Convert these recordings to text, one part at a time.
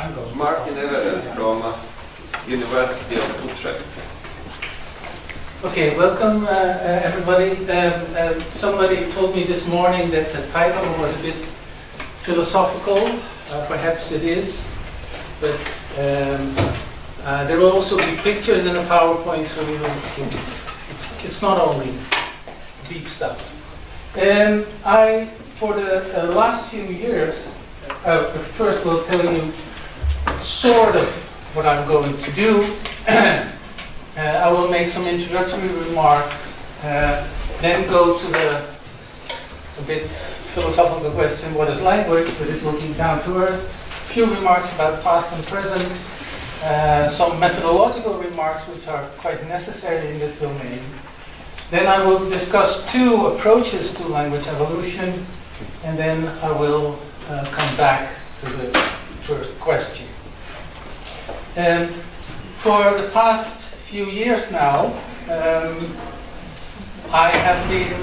Martin Everaert from University of Utrecht. Okay, welcome everybody. Somebody told me this morning that the title was a bit philosophical. Perhaps it is, but there will also be pictures in the PowerPoint, so it's not only deep stuff. For the last few years, first we'll tell you sort of what I'm going to do. I will make some introductory remarks, then go to the a bit philosophical question, what is language, but it will be down to earth. A few remarks about past and present, some methodological remarks which are quite necessary in this domain. Then I will discuss two approaches to language evolution, and then I will come back to the first question. For the past few years now, I have been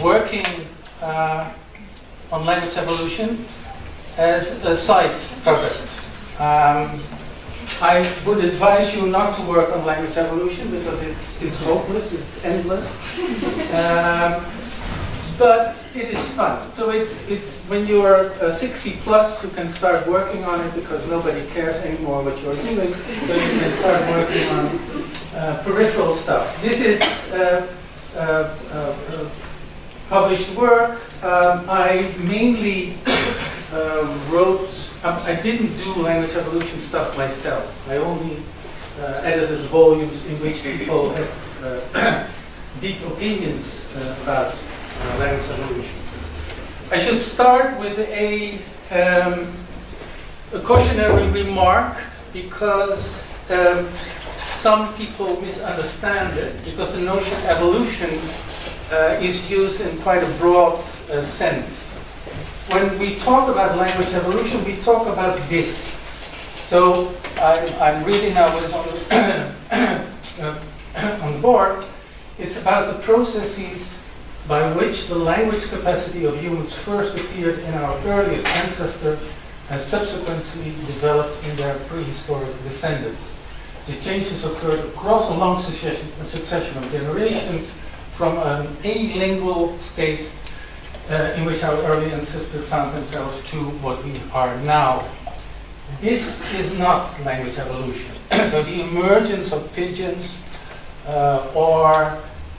working on language evolution as a side project. I would advise you not to work on language evolution because it's hopeless, it's endless. But it is fun. So it's when you are 60 plus, you can start working on it because nobody cares anymore what you're doing. So you can start working on peripheral stuff. This is published work. I mainly wrote. I didn't do language evolution stuff myself. I only edited volumes in which people had deep opinions about language evolution. I should start with a cautionary remark because some people misunderstand it, because the notion evolution is used in quite a broad sense. When we talk about language evolution, we talk about this. So I'm reading now what is on the board. It's about the processes by which the language capacity of humans first appeared in our earliest ancestor and subsequently developed in their prehistoric descendants. The changes occurred across a long succession of generations from an alingual state in which our early ancestors found themselves to what we are now. This is not language evolution. So the emergence of pigeons or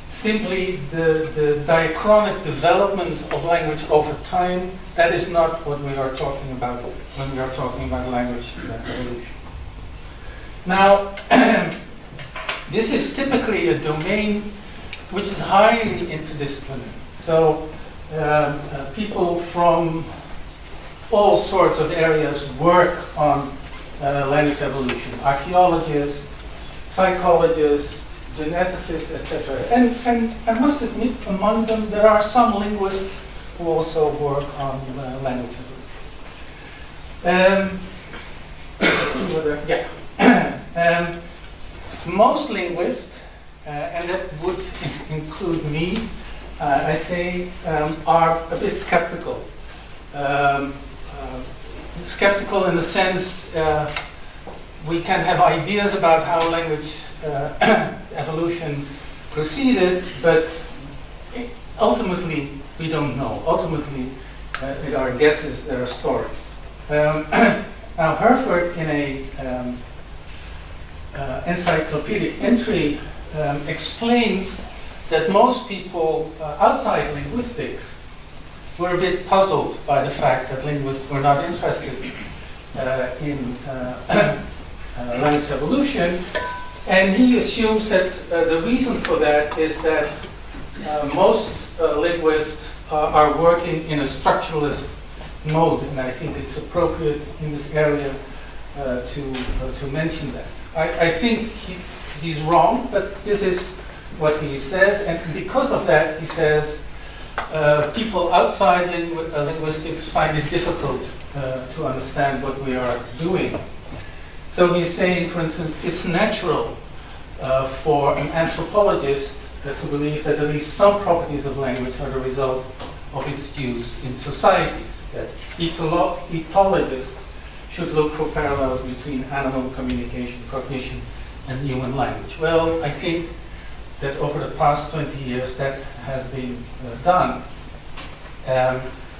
simply the diachronic development of language over time, that is not what we are talking about when we are talking about language evolution. Now, this is typically a domain which is highly interdisciplinary. So people from all sorts of areas work on language evolution. Archaeologists, psychologists, geneticists, etc. And I must admit, among them, there are some linguists who also work on language evolution. Let's see whether, yeah. Most linguists, and that would include me, I say, are a bit skeptical. Skeptical in the sense we can have ideas about how language evolution proceeded, but ultimately we don't know. Ultimately, there are guesses, there are stories. Now, Herford, in a encyclopedic entry, explains that most people outside linguistics were a bit puzzled by the fact that linguists were not interested in language evolution. And he assumes that the reason for that is that most linguists are working in a structuralist mode, and I think it's appropriate in this area to mention that. I think he's wrong, but this is what he says, and because of that, he says people outside linguistics find it difficult to understand what we are doing. So he's saying, for instance, it's natural for an anthropologist to believe that at least some properties of language are the result of its use in societies. That ethologists should look for parallels between animal communication, cognition, and human language. Well, I think that over the past 20 years that has been done.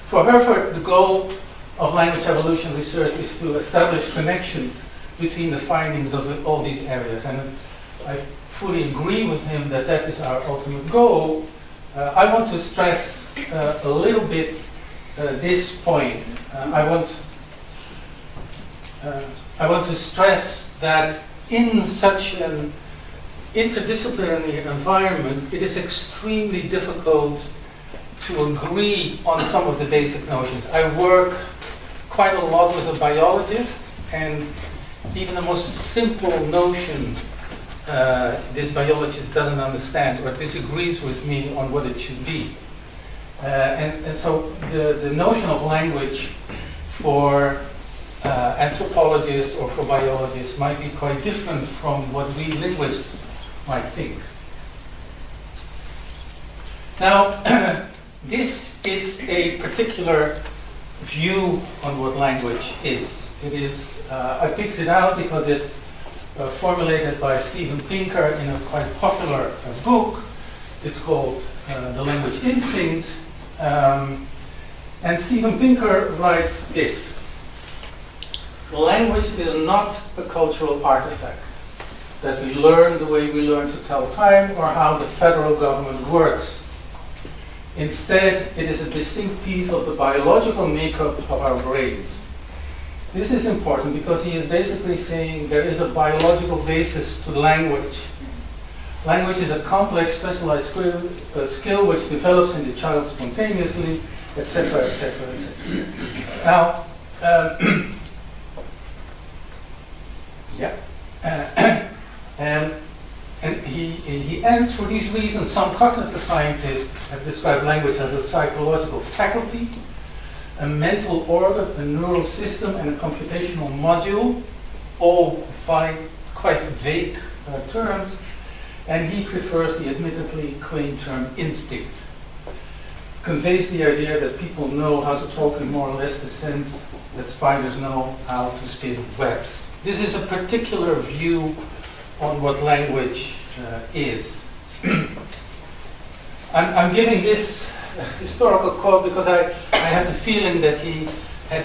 For Herford, the goal of language evolution research is to establish connections between the findings of all these areas. And I fully agree with him that that is our ultimate goal. I want to stress a little bit this point. I want to stress that in such an interdisciplinary environment, it is extremely difficult to agree on some of the basic notions. I work quite a lot with a biologist, and even the most simple notion this biologist doesn't understand or disagrees with me on what it should be. And so the notion of language for anthropologists or for biologists might be quite different from what we linguists might think. Now, this is a particular view on what language is. It is, I picked it out because it's formulated by Steven Pinker in a quite popular book. It's called The Language Instinct. And Steven Pinker writes this: language is not a cultural artifact that we learn the way we learn to tell time or how the federal government works. Instead, it is a distinct piece of the biological makeup of our brains. This is important because he is basically saying there is a biological basis to language. Language is a complex, specialized skill which develops in the child spontaneously, etc., etc., etc. Now, and he ends, for these reasons, some cognitive scientists have described language as a psychological faculty, a mental organ, a neural system, and a computational module, all quite vague terms, and he prefers the admittedly quaint term instinct. Conveys the idea that people know how to talk in more or less the sense that spiders know how to spin webs. This is a particular view on what language is. I'm giving this historical quote because I have the feeling that he had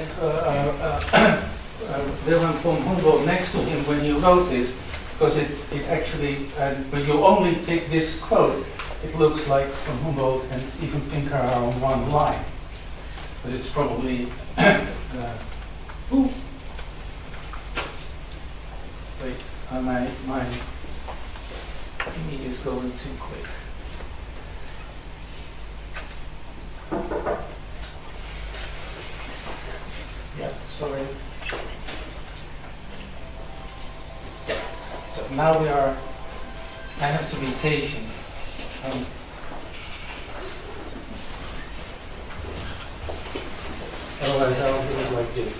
Wilhelm von Humboldt next to him when he wrote this, because it actually, when you only take this quote, it looks like von Humboldt and Steven Pinker are on one line. But it's probably wait, my thingy is going too quick. Yeah, sorry. Yeah. So now I have to be patient. Otherwise I'll do it like this.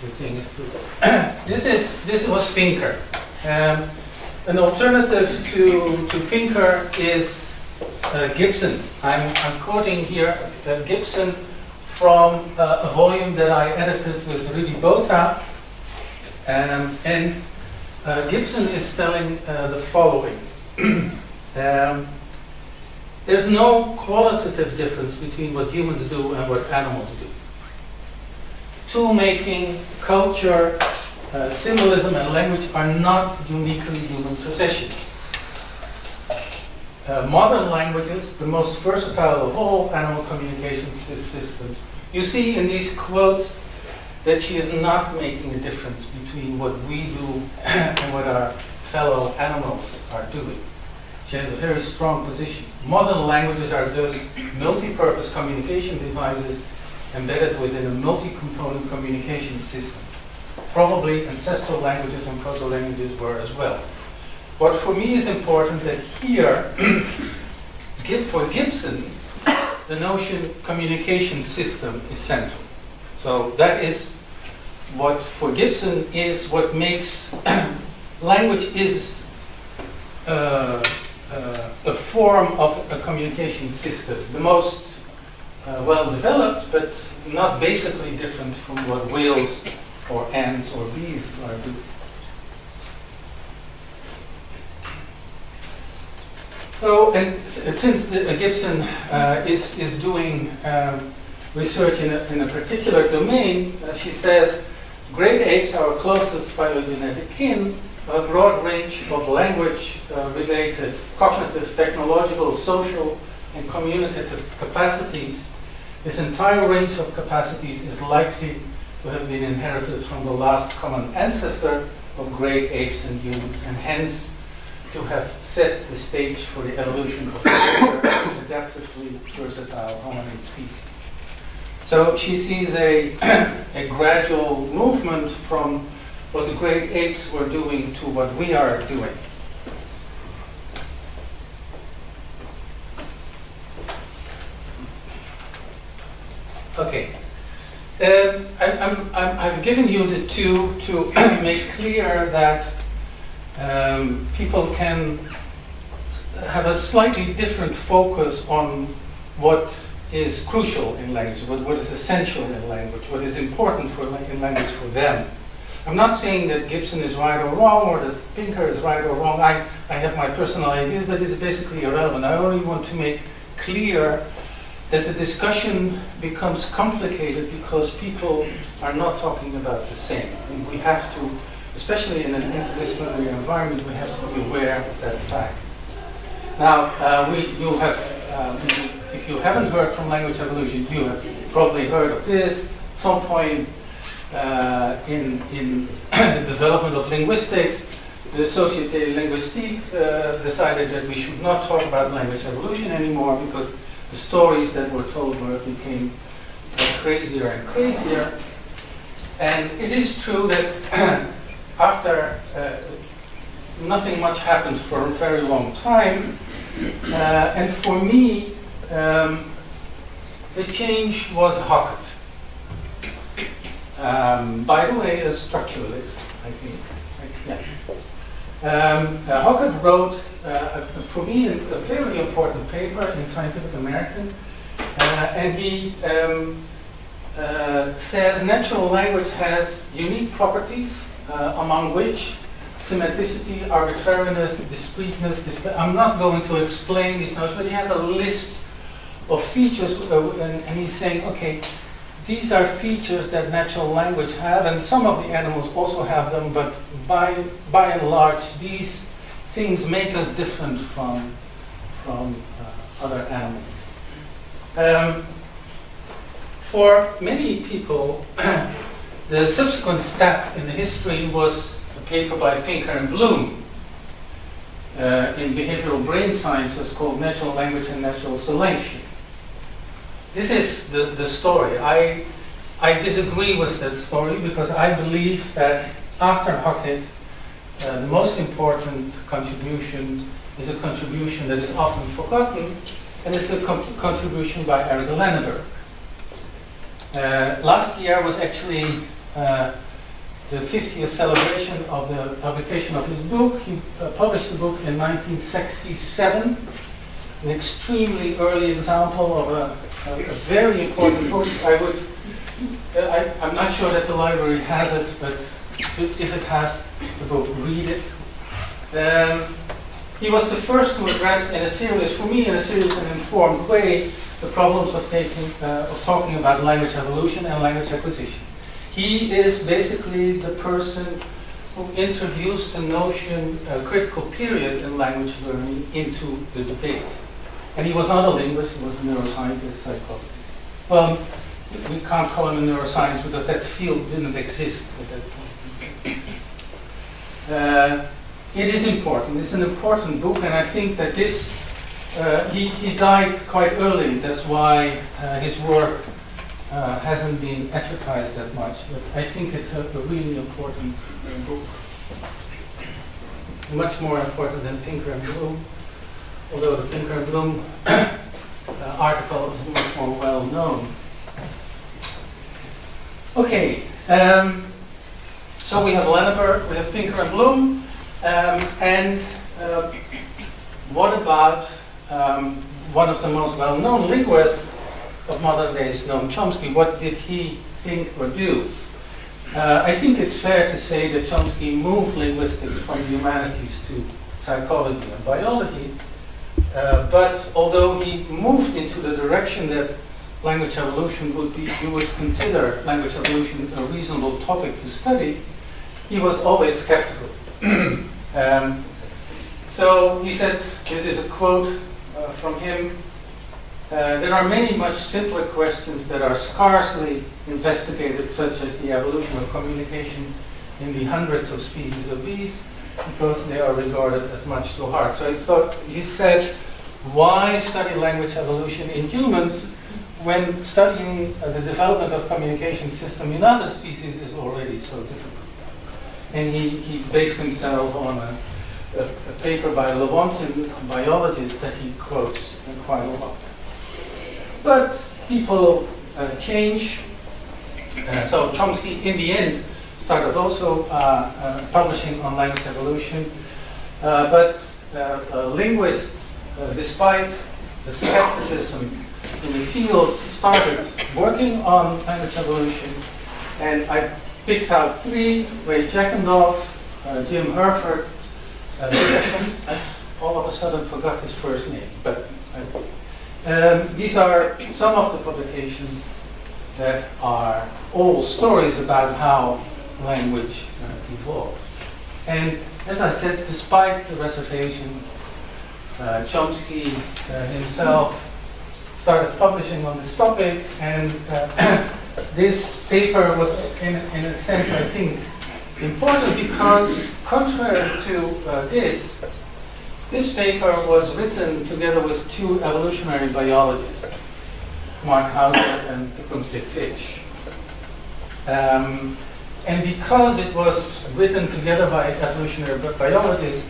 The thing is to this was Pinker. An alternative to Pinker is Gibson. I'm quoting here Gibson from a volume that I edited with Rudy Botha, and Gibson is telling the following. There's no qualitative difference between what humans do and what animals do. Tool making, culture, symbolism, and language are not uniquely human possessions. Modern languages, the most versatile of all animal communication systems. You see in these quotes that she is not making a difference between what we do and what our fellow animals are doing. She has a very strong position. Modern languages are just multi-purpose communication devices embedded within a multi-component communication system. Probably ancestral languages and proto-languages were as well. What for me is important that here, for Gibson, the notion communication system is central. So that is what for Gibson is what makes language is a form of a communication system. The most well developed, but not basically different from what whales or ants or bees are doing. So, and since Gibson is doing research in a particular domain, she says, great apes are our closest phylogenetic kin, a broad range of language-related cognitive, technological, social, and communicative capacities. This entire range of capacities is likely to have been inherited from the last common ancestor of great apes and humans, and hence to have set the stage for the evolution of adaptively versatile hominid species. So she sees a gradual movement from what the great apes were doing to what we are doing. Okay. I've given you the two to make clear that people can have a slightly different focus on what is crucial in language, what is essential in language, what is important in language for them. I'm not saying that Gibson is right or wrong, or that Pinker is right or wrong. I have my personal ideas, but it's basically irrelevant. I only want to make clear that the discussion becomes complicated because people are not talking about the same. And we have to, especially in an interdisciplinary environment, we have to be aware of that fact. Now, you'll have, if you haven't heard from language evolution, you have probably heard of this. At some point in the development of linguistics, the Société Linguistique decided that we should not talk about language evolution anymore because the stories that were told became crazier and crazier. And it is true that after nothing much happened for a very long time, and for me, the change was Hockett. By the way, a structuralist, I think. Hockett wrote, for me, a very important paper in Scientific American, and he says natural language has unique properties, among which symmetricity, arbitrariness, discreteness, I'm not going to explain these notions, but he has a list of features, and he's saying, okay, these are features that natural language have, and some of the animals also have them, but by and large, these things make us different from other animals. For many people, the subsequent step in the history was a paper by Pinker and Bloom in behavioral brain sciences called Natural Language and Natural Selection. This is the story. I disagree with that story because I believe that after Hockett, the most important contribution is a contribution that is often forgotten, and it's the contribution by Eric Lenneberg. Last year was actually the 50th celebration of the publication of his book. He published the book in 1967, an extremely early example of a very important book. I'm not sure that the library has it, but if it has the book, read it. He was the first to address in a serious and informed way the problems of talking about language evolution and language acquisition. He is basically the person who introduced the notion critical period in language learning into the debate. And he was not a linguist, he was a neuroscientist, psychologist. Well, we can't call him a neuroscience because that field didn't exist at that point. It is important. It's an important book, and I think that this, he died quite early. That's why his work hasn't been advertised that much. But I think it's a really important book. Much more important than Pinker and Bloom, although the Pinker and Bloom article is much more well known. Okay, so we have Lenneberg, we have Pinker and Bloom, and what about one of the most well-known linguists, of modern days Noam Chomsky. What did he think or do? I think it's fair to say that Chomsky moved linguistics from the humanities to psychology and biology, but although he moved into the direction that language evolution would be, you would consider language evolution a reasonable topic to study, he was always skeptical. So he said, this is a quote from him, there are many much simpler questions that are scarcely investigated, such as the evolution of communication in the hundreds of species of bees, because they are regarded as much too hard. So he said, why study language evolution in humans when studying the development of communication system in other species is already so difficult? And he based himself on a paper by a Lewontin biologist that he quotes quite a lot. But people change. So Chomsky, in the end, started also publishing on language evolution. But linguists, despite the skepticism in the field, started working on language evolution. And I picked out three: Ray Jackendorf, Jim Herford. I all of a sudden forgot his first name, but these are some of the publications that are all stories about how language evolved. And as I said, despite the reservation, Chomsky himself started publishing on this topic, and this paper was, in a sense, I think, important because, contrary to this paper was written together with two evolutionary biologists, Mark Hauser and Tecumseh Fitch. And because it was written together by evolutionary biologists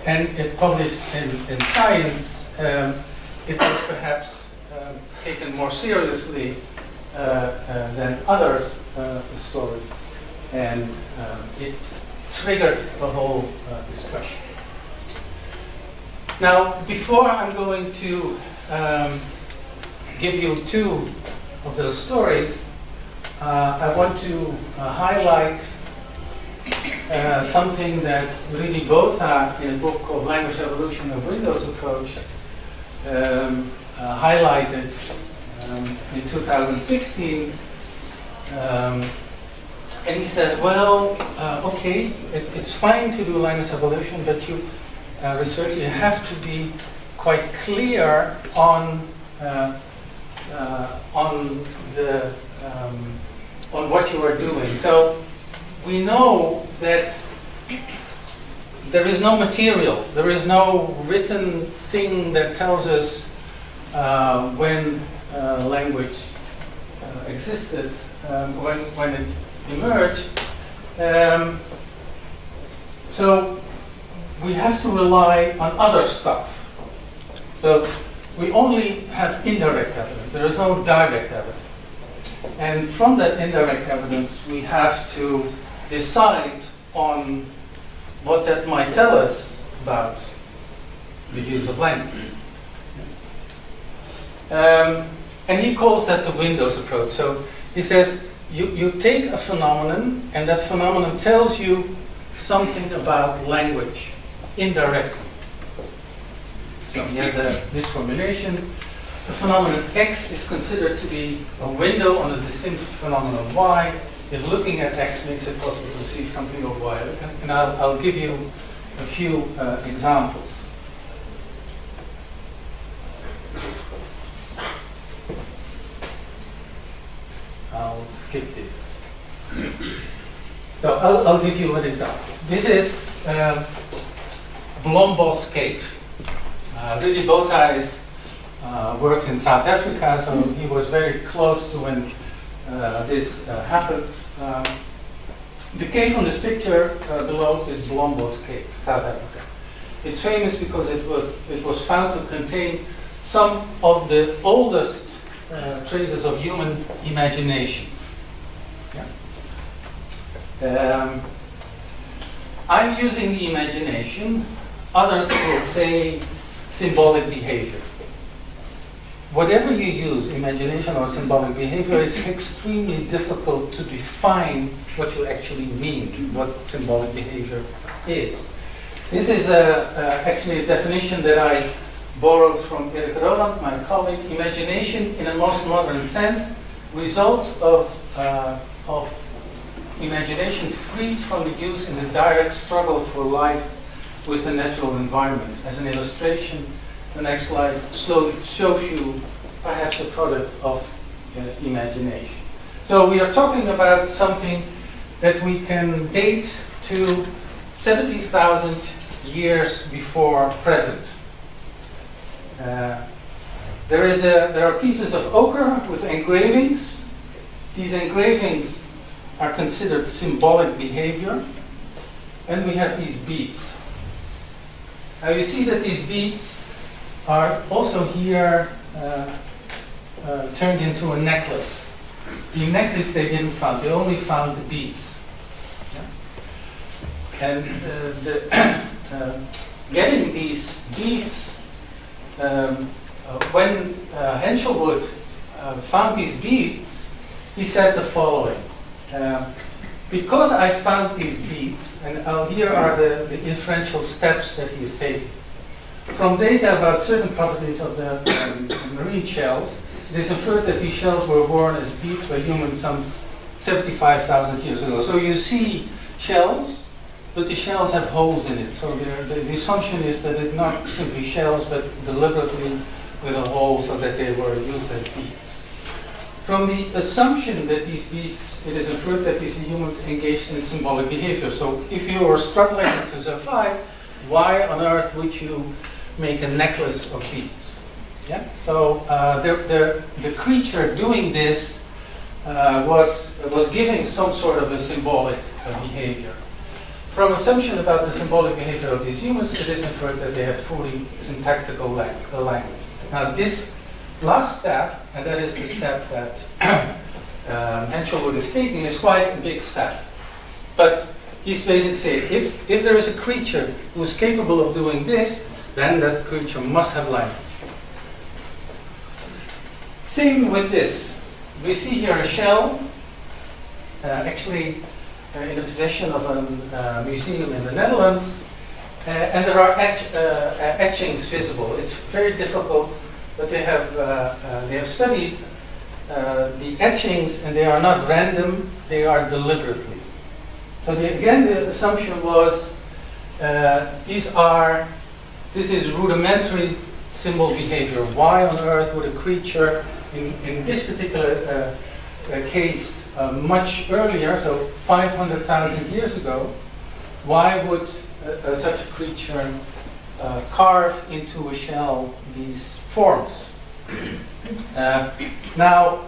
and it published in Science, it was perhaps taken more seriously than other stories. And it triggered the whole discussion. Now, before I'm going to give you two of those stories, I want to highlight something that Rudy Botha, in a book called Language Evolution of Windows Approach, highlighted in 2016. And he says, well, okay, it's fine to do language evolution, but you researchers, you have to be quite clear on what you are doing. So we know that there is no material, there is no written thing that tells us when language existed, when it emerged. So we have to rely on other stuff. So we only have indirect evidence. There is no direct evidence. And from that indirect evidence, we have to decide on what that might tell us about the use of language. And he calls that the Windows approach. So he says, you take a phenomenon, and that phenomenon tells you something about language indirectly. So you have this formulation. The phenomenon X is considered to be a window on a distinct phenomenon Y. If looking at X makes it possible to see something of Y. And I'll give you a few examples. I'll skip this. So I'll give you an example. This is Blombos Cave. Rudy Botha works in South Africa, so he was very close to when this happened. The cave on this picture below is Blombos Cave, South Africa. It's famous because it was found to contain some of the oldest traces of human imagination. Yeah. I'm using the imagination. Others will say symbolic behavior. whatever you use, imagination or symbolic behavior, it's extremely difficult to define what you actually mean, what symbolic behavior is. This is actually a definition that I borrowed from Erik Roland, my colleague. Imagination, in a most modern sense, results of imagination freed from the use in the direct struggle for life with the natural environment. As an illustration, the next slide shows you perhaps a product of imagination. So we are talking about something that we can date to 70,000 years before present. There are pieces of ochre with engravings. These engravings are considered symbolic behavior. And we have these beads. Now you see that these beads are also here turned into a necklace. The necklace they didn't find, they only found the beads. Yeah? And getting these beads, when Henshelwood found these beads, he said the following. Because I found these beads, and here are the inferential steps that he is taking. From data about certain properties of the marine shells, it is inferred that these shells were born as beads by humans some 75,000 years ago. So you see shells, but the shells have holes in it. So the assumption is that it's not simply shells, but deliberately with a hole so that they were used as beads. From the assumption that these beads, it is inferred that these humans engaged in symbolic behavior. So if you are struggling to survive, why on earth would you make a necklace of beads? Yeah. So the creature doing this was giving some sort of a symbolic behavior. From assumption about the symbolic behavior of these humans, it is inferred that they have fully syntactical language. Now this last step, and that is the step that Henshelwood is taking, is quite a big step. But he's basically saying, if there is a creature who is capable of doing this, then that creature must have language. Same with this. We see here a shell, actually in the possession of a museum in the Netherlands, and there are etchings visible. It's very difficult, but they have studied the etchings, and they are not random, they are deliberately. So again, the assumption was this is rudimentary symbol behavior. Why on earth would a creature, in this particular case, much earlier, so 500,000 years ago, why would such a creature carve into a shell these forms? Now,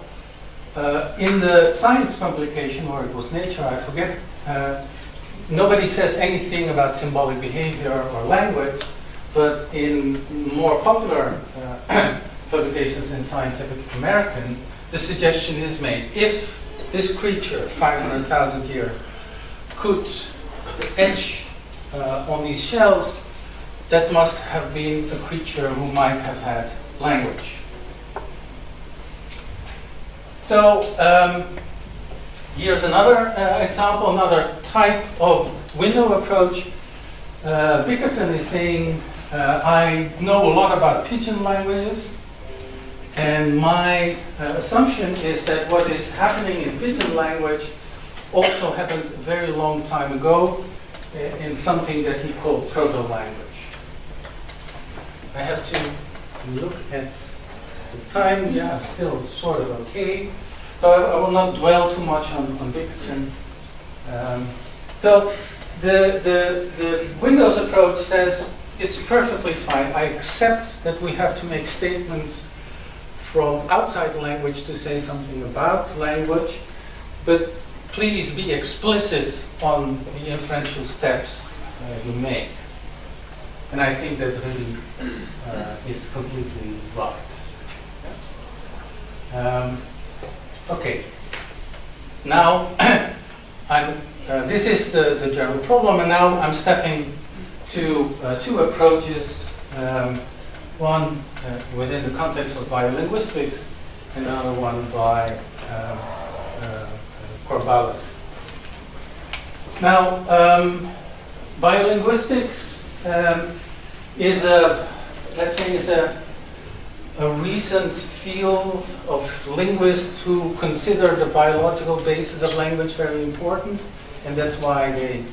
in the science publication, or it was Nature, I forget, nobody says anything about symbolic behavior or language, but in more popular publications in Scientific American, the suggestion is made, if this creature, 500,000 years, could etch on these shells, that must have been a creature who might have had language. So here's another example, another type of window approach. Bickerton is saying, I know a lot about pigeon languages, and my assumption is that what is happening in pigeon language also happened a very long time ago in something that he called proto-language. I have to look at the time. Yeah, I'm still sort of okay. So I will not dwell too much on Bickerton. So the Windows approach says it's perfectly fine. I accept that we have to make statements from outside language to say something about language, but please be explicit on the inferential steps you make. And I think that really is completely right. Okay. Now, this is the general problem, and now I'm stepping to two approaches one within the context of biolinguistics, another one by Corvallis. Now, biolinguistics is a recent field of linguists who consider the biological basis of language very important, and that's why they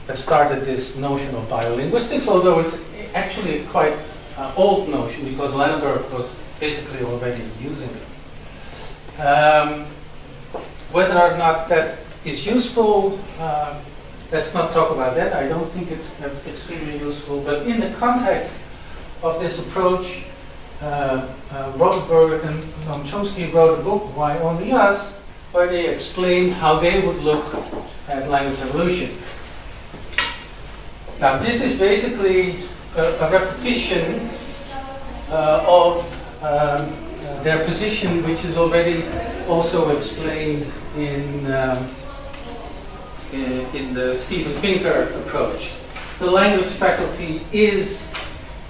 have started this notion of biolinguistics, although it's actually a quite old notion because Lenneberg was basically already using it. Whether or not that is useful, let's not talk about that. I don't think it's extremely useful, but in the context of this approach, Rosenberg and Noam Chomsky wrote a book, Why Only Us, where they explained how they would look at language evolution. Now, this is basically a repetition of their position, which is already also explained in the Steven Pinker approach. The language faculty is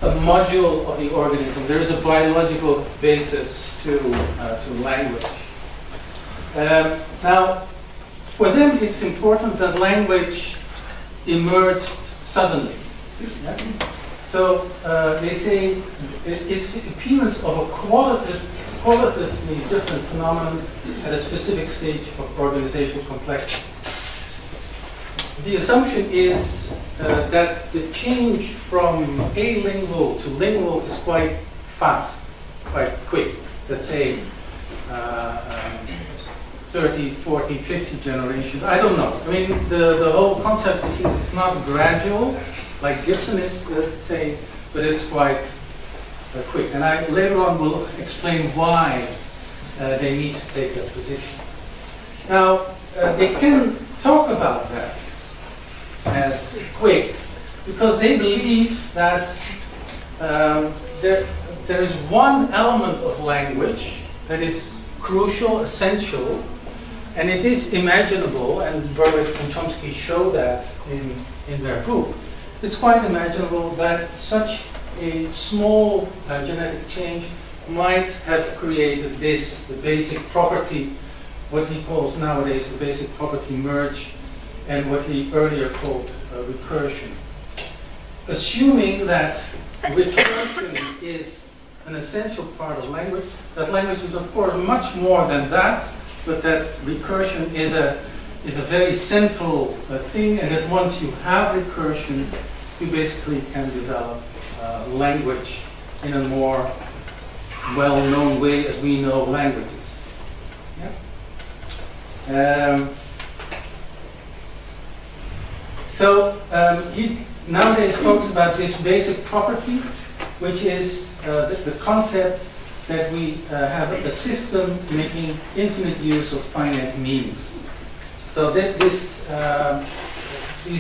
a module of the organism. There is a biological basis to language. Now, for them, it's important that language emerged suddenly. Yeah? So they say it's the appearance of a qualitatively different phenomenon at a specific stage of organizational complexity. The assumption is that the change from alingual to lingual is quite fast, quite quick. Let's say 30, 40, 50 generations. I don't know. I mean, the whole concept is it's not gradual, like Gibson is saying, but it's quite quick. And I later on will explain why they need to take that position. Now, they can talk about that as quick because they believe that there is one element of language that is crucial, essential, and it is imaginable, and Berwick and Chomsky show that in their book. It's quite imaginable that such a small genetic change might have created this, the basic property, what he calls nowadays the basic property merge, and what he earlier called recursion. Assuming that recursion is an essential part of language, that language is of course much more than that, but that recursion is a very central thing, and that once you have recursion, you basically can develop language in a more well-known way as we know languages. Yeah? So he nowadays talks about this basic property, which is the concept that we have a system making infinite use of finite means. So that these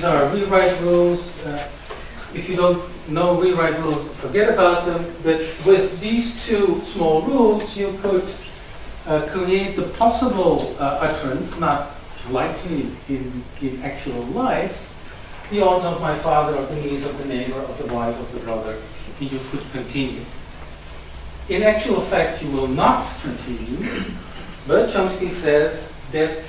are rewrite rules. If you don't know rewrite rules, forget about them. But with these two small rules, you could create the possible utterance, not likely in actual life, the aunt of my father, of the niece, of the neighbor, of the wife, of the brother. You could continue. In actual fact, you will not continue, but Chomsky says that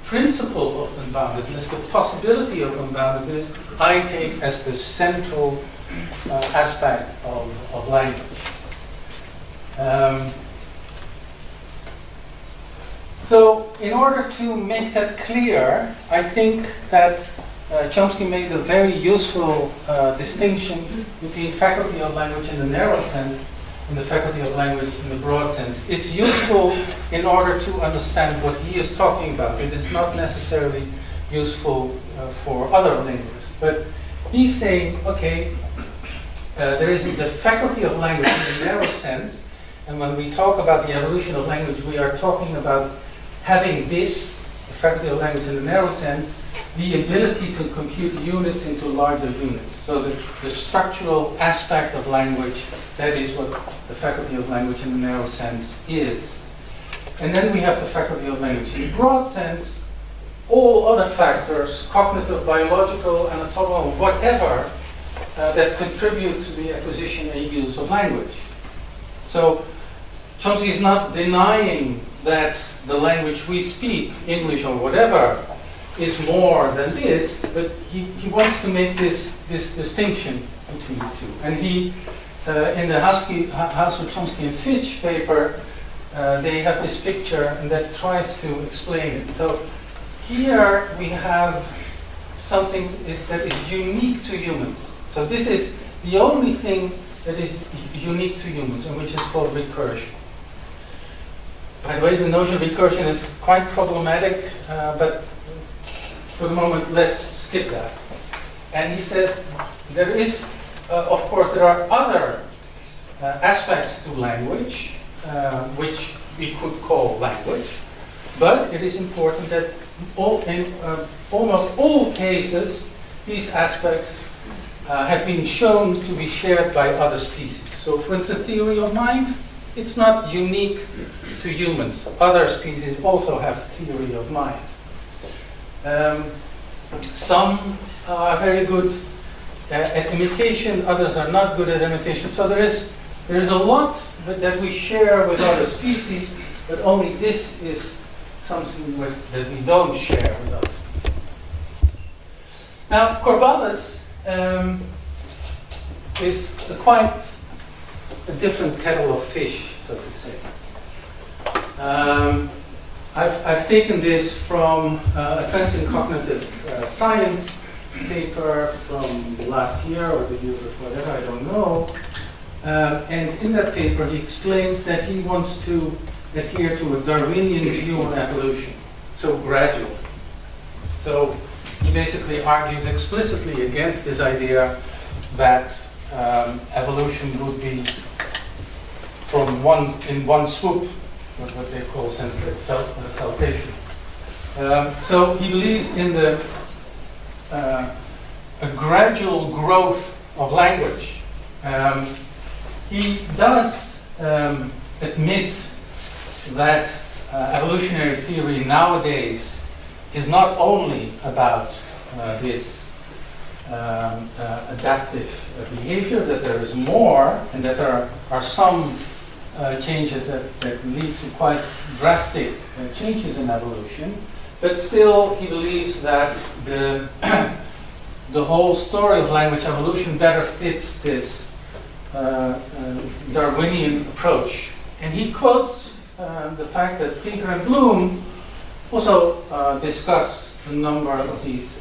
principle of unboundedness, the possibility of unboundedness, I take as the central aspect of language. So, in order to make that clear, I think that Chomsky made a very useful distinction between faculty of language in the narrow sense and the faculty of language in the broad sense. It's useful in order to understand what he is talking about. It is not necessarily useful for other linguists. But he's saying, okay, there is the faculty of language in the narrow sense, and when we talk about the evolution of language, we are talking about having this, the faculty of language in the narrow sense, the ability to compute units into larger units. So the structural aspect of language, that is what the faculty of language in the narrow sense is. And then we have the faculty of language in the broad sense. All other factors, cognitive, biological, anatomical, whatever, that contribute to the acquisition and use of language. So Chomsky is not denying that the language we speak, English or whatever, is more than this, but he wants to make this distinction between the two. And he, in the House of Chomsky and Fitch paper, they have this picture and that tries to explain it. So here we have something that is unique to humans. So this is the only thing that is unique to humans, and which is called recursion. By the way, the notion of recursion is quite problematic, but for the moment, let's skip that. And he says there is, of course, there are other aspects to language, which we could call language, but it is important that in almost all cases, these aspects have been shown to be shared by other species. So, for instance, theory of mind, it's not unique to humans. Other species also have theory of mind. Some are very good at imitation, others are not good at imitation. So there is a lot that we share with other species, but only this is something that we don't share with other species. Now, Corvallis is quite a different kettle of fish, so to say. I've taken this from a Trends in Cognitive Science paper from last year or the year before that, I don't know. And in that paper, he explains that he wants to adhere to a Darwinian view on evolution, so gradual. So he basically argues explicitly against this idea that evolution would be in one swoop, what they call saltation. So he believes in a gradual growth of language. He does admit that evolutionary theory nowadays is not only about this adaptive behavior, that there is more, and that there are some changes that lead to quite drastic changes in evolution, but still he believes that the whole story of language evolution better fits this Darwinian approach. And he quotes the fact that Pinker and Bloom also discuss a number of these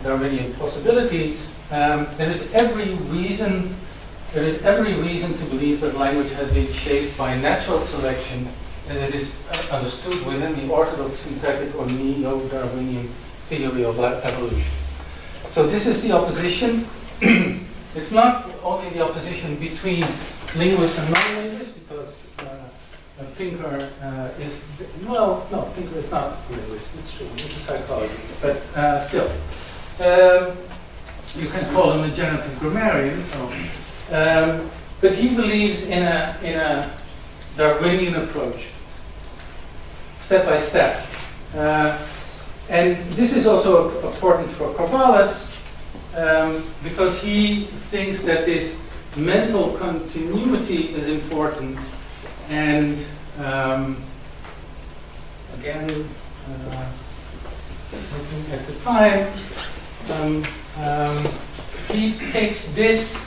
Darwinian possibilities. There is every reason to believe that language has been shaped by natural selection, as it is understood within the orthodox synthetic or neo-Darwinian theory of evolution. So this is the opposition. It's not only the opposition between linguists and non-linguists, because Pinker is, well, no, Pinker is not a linguist, it's true, he's a psychologist, but still. You can call him a generative grammarian, so. But he believes in a Darwinian approach, step by step. And this is also important for Corvallis, because he thinks that this mental continuity is important. And again, looking at the time, he takes this,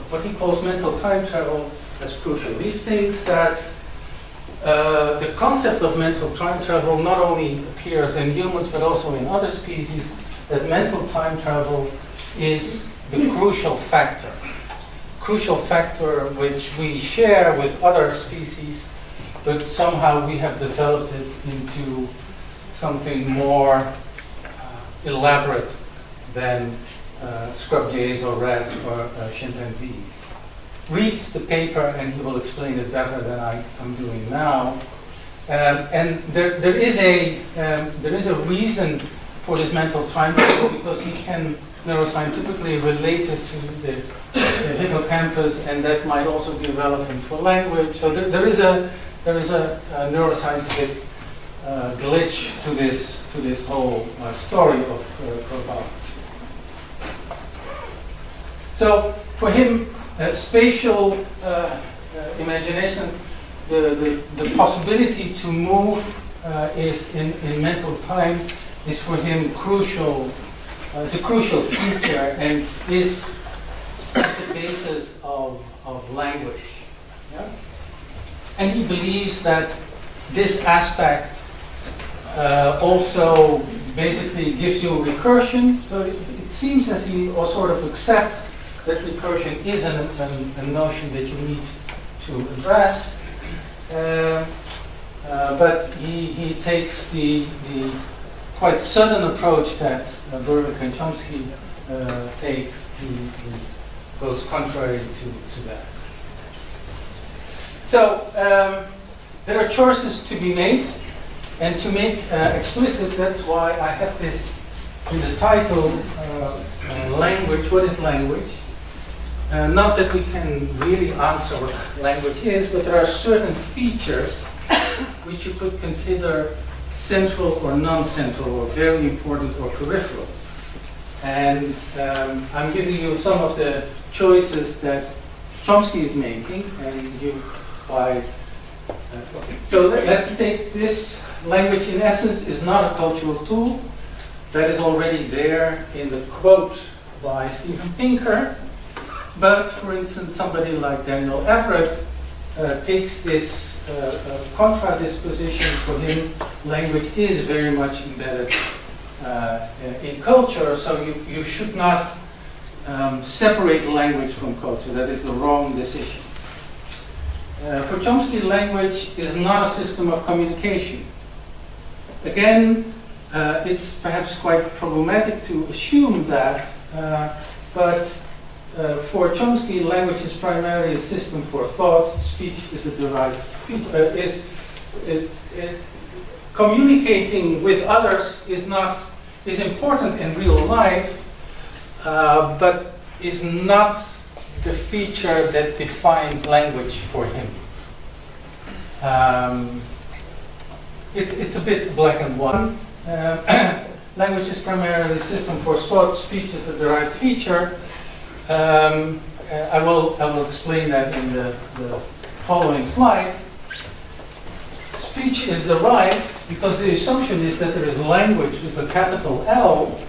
what he calls mental time travel, as crucial. He thinks that the concept of mental time travel not only appears in humans but also in other species, that mental time travel is the crucial factor which we share with other species, but somehow we have developed it into something more elaborate than scrub jays or rats or chimpanzees. Read the paper and he will explain it better than I'm doing now. And there is a reason for this mental time travel, because he can neuroscientifically relate it to the hippocampus, and that might also be relevant for language. So there is a neuroscientific glitch to this whole story of Corvallis. So for him, spatial imagination, the possibility to move is in mental time is for him crucial. It's a crucial feature and is the basis of language. Yeah? And he believes that this aspect also basically gives you recursion. So it seems that he or sort of accepts that recursion is a notion that you need to address. But he takes the quite sudden approach that Berwick and Chomsky take. He goes contrary to that. So there are choices to be made, and to make explicit, that's why I had this in the title, language. What is language? Not that we can really answer what language is, but there are certain features which you could consider central or non-central, or very important or peripheral. And I'm giving you some of the choices that Chomsky is making, and you by so let's take this. Language in essence is not a cultural tool. That is already there in the quote by Steven Pinker. But for instance, somebody like Daniel Everaert takes this contra disposition. For him, language is very much embedded in culture, so you should not separate language from culture. That is the wrong decision. For Chomsky, language is not a system of communication. Again, it's perhaps quite problematic to assume that, but for Chomsky, language is primarily a system for thought. Speech is a derived feature. Communicating with others is important in real life, but is not the feature that defines language for him. It's a bit black and white. Language is primarily a system for thought. Speech is a derived feature. I will explain that in the following slide. Speech is derived because the assumption is that there is language with a capital L,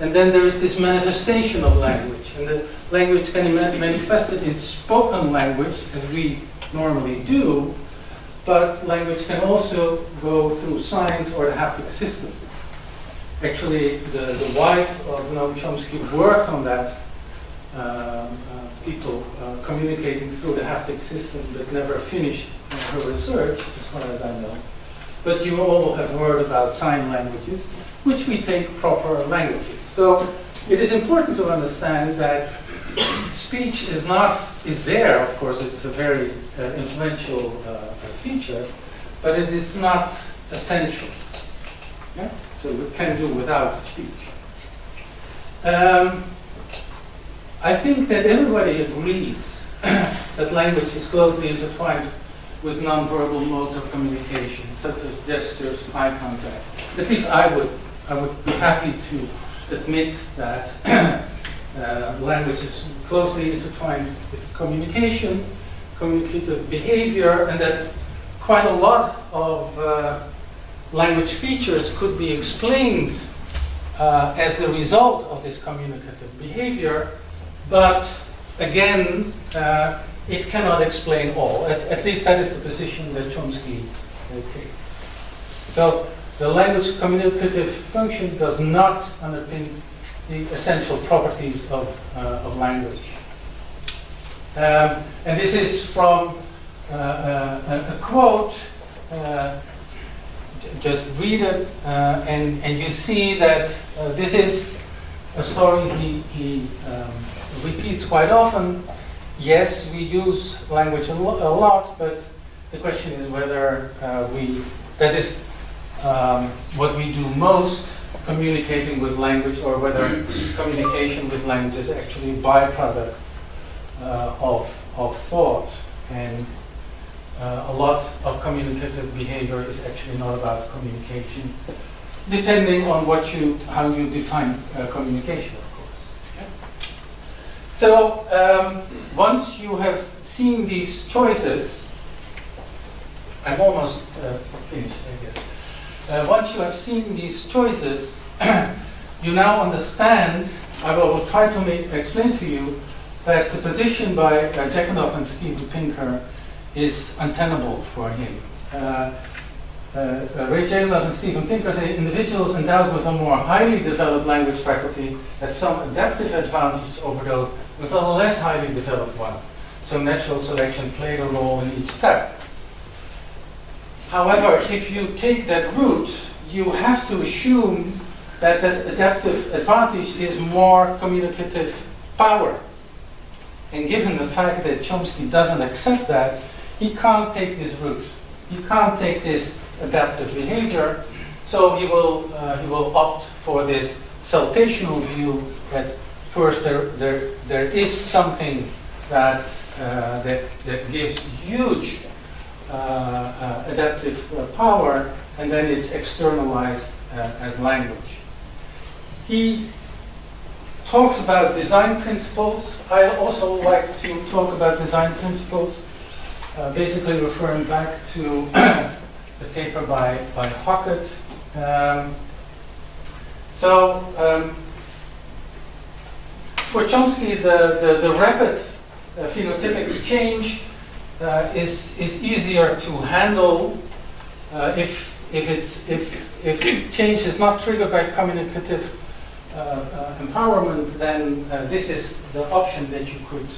and then there is this manifestation of language. And the language can be manifested in spoken language, as we normally do, but language can also go through signs or the haptic system. Actually, the wife of Noam Chomsky worked on that, people communicating through the haptic system, but never finished her research, as far as I know. But you all have heard about sign languages, which we take proper languages. So it is important to understand that speech is there, of course, it's a very influential feature, but it's not essential. Yeah? So we can do without speech. I think that everybody agrees that language is closely intertwined with nonverbal modes of communication, such as gestures, eye contact. At least I would be happy to admit that language is closely intertwined with communication, communicative behavior, and that quite a lot of language features could be explained as the result of this communicative behavior, but again, it cannot explain all. At least that is the position that Chomsky takes. So the language communicative function does not underpin the essential properties of language. And this is from a quote. Just read it, and you see that this is a story he repeats quite often. Yes, we use language a lot, but the question is whether that is what we do most, communicating with language, or whether communication with language is actually a byproduct of thought. And a lot of communicative behavior is actually not about communication, depending on how you define communication, of course. Okay? So once you have seen these choices, I'm almost finished, I guess. Once you have seen these choices, you now understand, I will try to explain to you that the position by Jekyll and Steven Pinker is untenable for him. Ray Jekyll and Steven Pinker say individuals endowed with a more highly developed language faculty had some adaptive advantage over those with a less highly developed one. So natural selection played a role in each step. However, if you take that route, you have to assume that that adaptive advantage is more communicative power. And given the fact that Chomsky doesn't accept that, he can't take this route. He can't take this adaptive behavior, so he will opt for this saltational view that first there is something that gives huge adaptive power, and then it's externalized as language. He talks about design principles. I also like to talk about design principles, basically referring back to the paper by Hockett. For Chomsky, the rapid phenotypic change is easier to handle if change is not triggered by communicative empowerment. Then this is the option that you could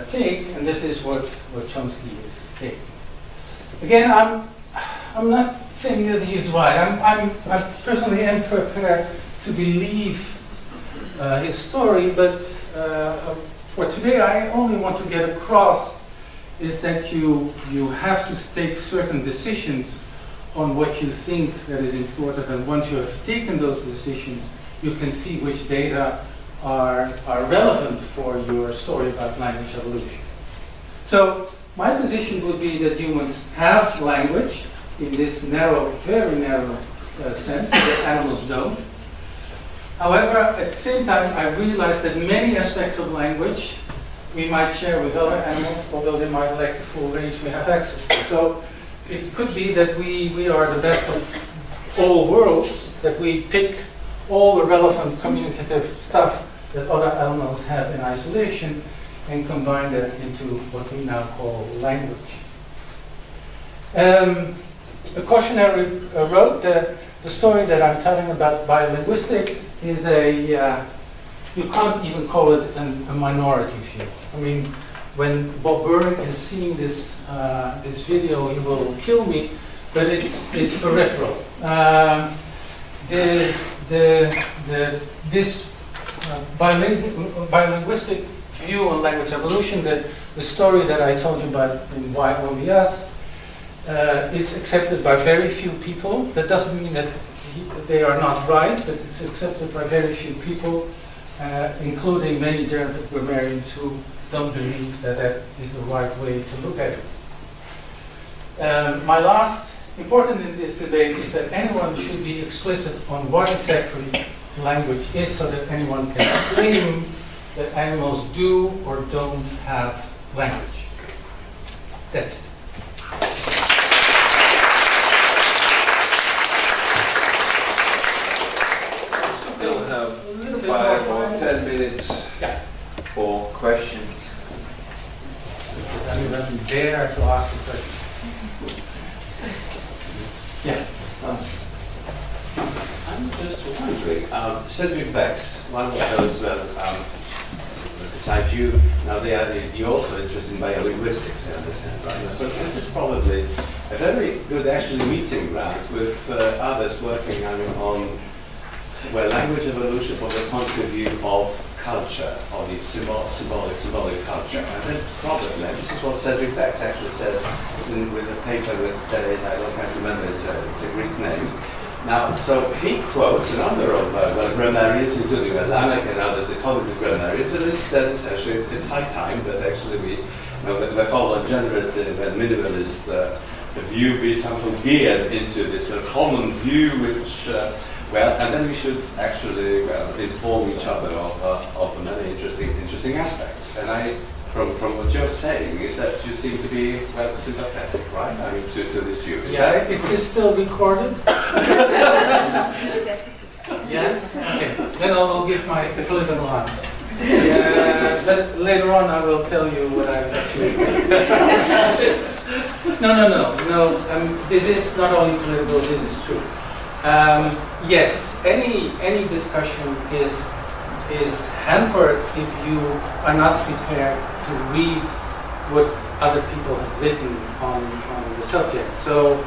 take, and this is what Chomsky is taking. Again, I'm not saying that he's right. I personally am prepared to believe his story, but for today, I only want to get across is that you have to take certain decisions on what you think that is important, and once you have taken those decisions, you can see which data are relevant for your story about language evolution. So my position would be that humans have language in this narrow, very narrow sense, that animals don't. However, at the same time, I realize that many aspects of language we might share with other animals, although they might lack the full range we have access to. So it could be that we are the best of all worlds, that we pick all the relevant communicative stuff that other animals have in isolation and combine that into what we now call language. A cautionary wrote the story that I'm telling about biolinguistics is you can't even call it a minority view. I mean, when Bob Burke is seeing this video, he will kill me, but it's peripheral. This biolinguistic view on language evolution, the story that I told you about in Why Only Us, is accepted by very few people. That doesn't mean that they are not right, but it's accepted by very few people, including many generative grammarians who don't believe that that is the right way to look at it. My last important in this debate is that anyone should be explicit on what exactly language is, so that anyone can claim that animals do or don't have language. That's it. Still have 5 or 10 minutes for questions. Does anyone dare to ask a question? Yeah. I'm just wondering, Cedric Beck's, one of those besides you, now you're also interested in biolinguistics, I understand, right? So this is probably a very good actually meeting ground with others working on language evolution from the point of view of culture, or the symbolic culture. And then probably, this is what Cedric Beck actually says with a paper with Deleuze, I can't remember, it's a Greek name. Now, so he quotes a number of grammarians, including Lamarck and others, the cognitive grammarians, and it says essentially it's high time that actually the whole generative and minimalist the view be somehow geared into this common view which Well, and then we should actually, well, inform each other of the many interesting aspects. And from what you're saying, is that you seem to be, well, sympathetic, right? I mean, to this view. Yeah, is this still recorded? Yeah? Okay, then I'll give my political answer. But later on I will tell you what I've actually No. This is not only political, this is true. Yes, any discussion is hampered if you are not prepared to read what other people have written on the subject. So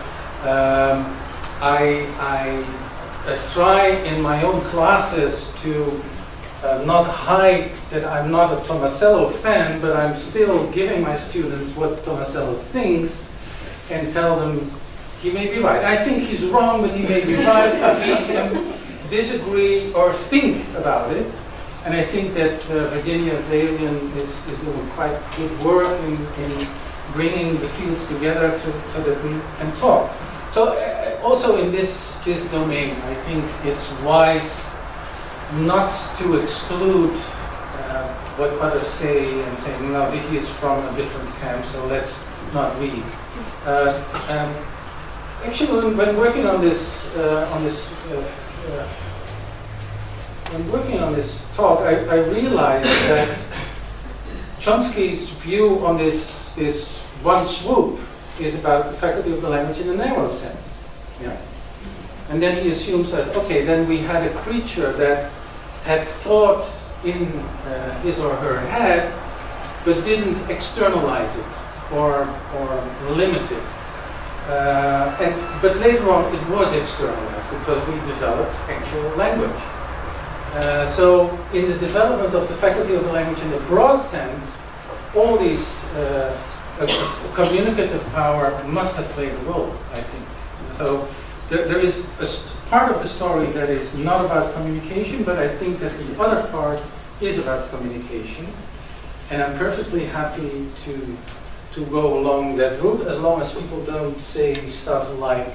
I try in my own classes to not hide that I'm not a Tomasello fan, but I'm still giving my students what Tomasello thinks and tell them he may be right. I think he's wrong, but he may be right. We can disagree or think about it. And I think that Virginia Valian is doing quite good work in bringing the fields together so that we can talk. So also in this domain, I think it's wise not to exclude what others say and say, no, he is from a different camp, so let's not read. Actually, when working on this talk, I realized that Chomsky's view on this one swoop is about the faculty of the language in a narrow sense. Yeah. And then he assumes that, okay, then we had a creature that had thought in his or her head, but didn't externalize it or limit it. But later on it was externalized because we developed actual language. So in the development of the faculty of the language in the broad sense, all these communicative power must have played a role, I think. So there is a part of the story that is not about communication, but I think that the other part is about communication. And I'm perfectly happy to go along that route as long as people don't say stuff like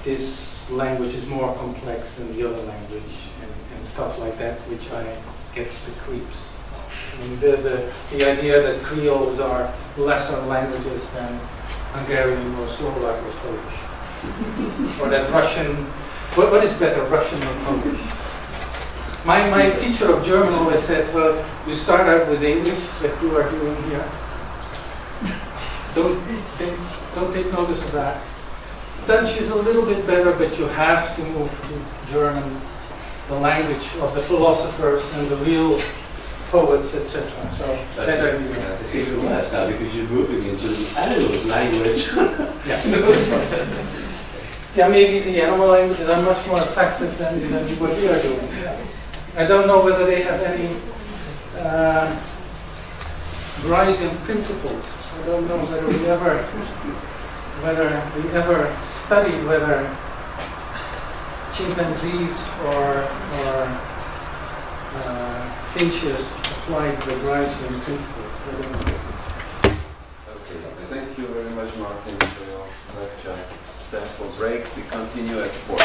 this language is more complex than the other language and stuff like that, which I get the creeps. I mean, the idea that Creoles are lesser languages than Hungarian or Slovak or Polish. Or that Russian, what is better, Russian or Polish? My teacher of German always said, well, you start out with English, that you are doing here. Don't take notice of that. Dutch is a little bit better, but you have to move to German, the language of the philosophers and the real poets, etc. So it's even worse now because you're moving into the animals' language. Yeah, maybe the animal languages are much more effective than what we are doing. I don't know whether they have any rising principles. I don't know whether we ever studied whether chimpanzees or finches applied the rising principles. I don't know. Okay, thank you very much, Martin, for your lecture. It's time for break. We continue at 4.